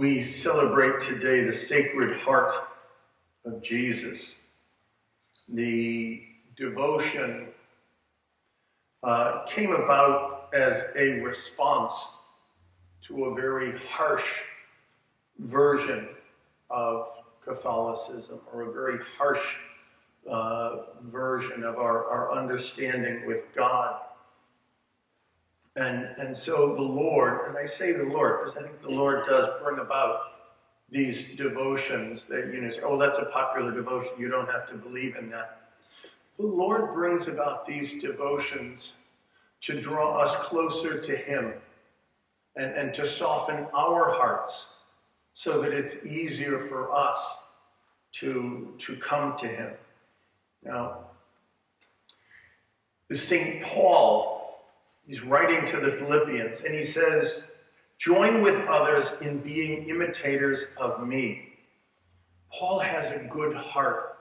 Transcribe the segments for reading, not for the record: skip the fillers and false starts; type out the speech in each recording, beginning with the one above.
We celebrate today the Sacred Heart of Jesus. The devotion came about as a response to a very harsh version of Catholicism, or a very harsh version of our understanding with God. And so the Lord, and I say the Lord because I think the Lord does bring about these devotions that, say, oh, that's a popular devotion, you don't have to believe in that. The Lord brings about these devotions to draw us closer to Him and to soften our hearts so that it's easier for us to come to Him. Now, St. Paul, he's writing to the Philippians, and he says, join with others in being imitators of me. Paul has a good heart.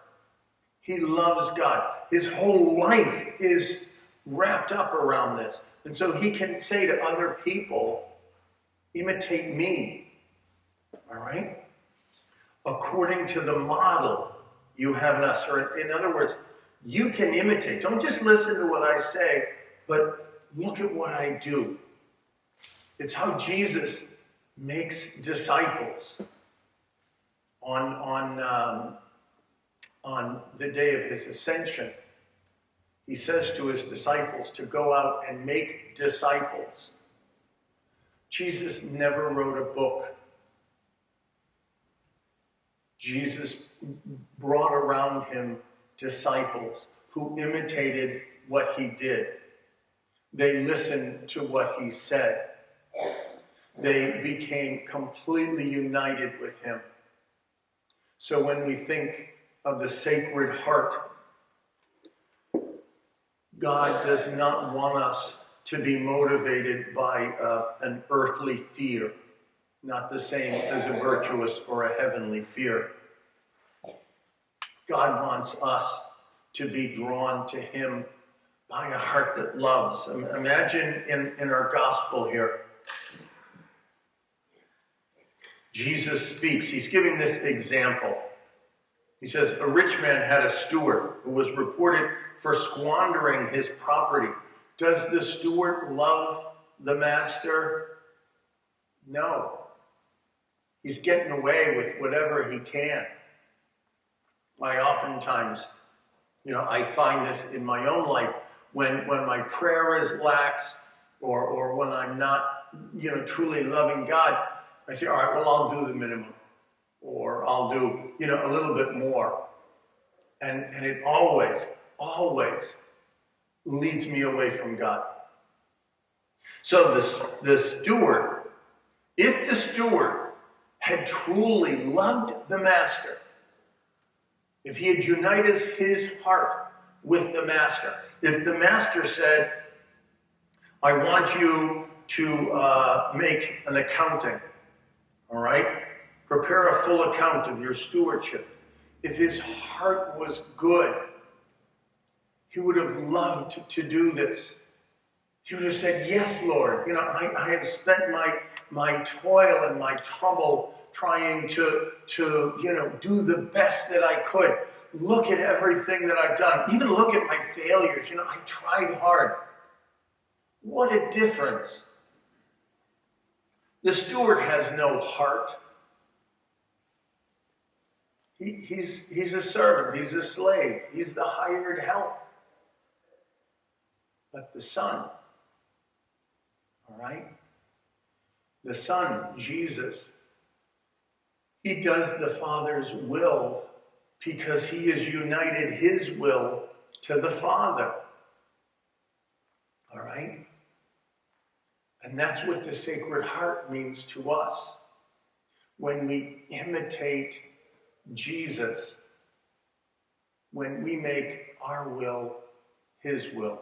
He loves God. His whole life is wrapped up around this. And so he can say to other people, imitate me. All right? According to the model you have in us. Or in other words, you can imitate. Don't just listen to what I say, but look at what I do. It's how Jesus makes disciples on the day of his ascension. He says to his disciples to go out and make disciples. Jesus never wrote a book. Jesus brought around him disciples who imitated what he did. They listened to what he said. They became completely united with him. So when we think of the Sacred Heart, God does not want us to be motivated by an earthly fear, not the same as a virtuous or a heavenly fear. God wants us to be drawn to him by a heart that loves. Imagine in our gospel here, Jesus speaks. He's giving this example. He says, a rich man had a steward who was reported for squandering his property. Does the steward love the master? No. He's getting away with whatever he can. I oftentimes, I find this in my own life when my prayer is lax or when I'm not, truly loving God. I say, all right, well, I'll do the minimum, or I'll do, a little bit more. And it always leads me away from God. So the steward, if the steward had truly loved the master, if he had united his heart with the master, if the master said, I want you to make an accounting, all right? Prepare a full account of your stewardship. If his heart was good, he would have loved to do this. He would have said, yes, Lord. I have spent my toil and my trouble trying to do the best that I could. Look at everything that I've done. Even look at my failures. I tried hard. What a difference. The steward has no heart. He's a servant. He's a slave. He's the hired help. But the Son, all right? The Son, Jesus, he does the Father's will because he has united his will to the Father. All right? And that's what the Sacred Heart means to us. When we imitate Jesus, when we make our will his will.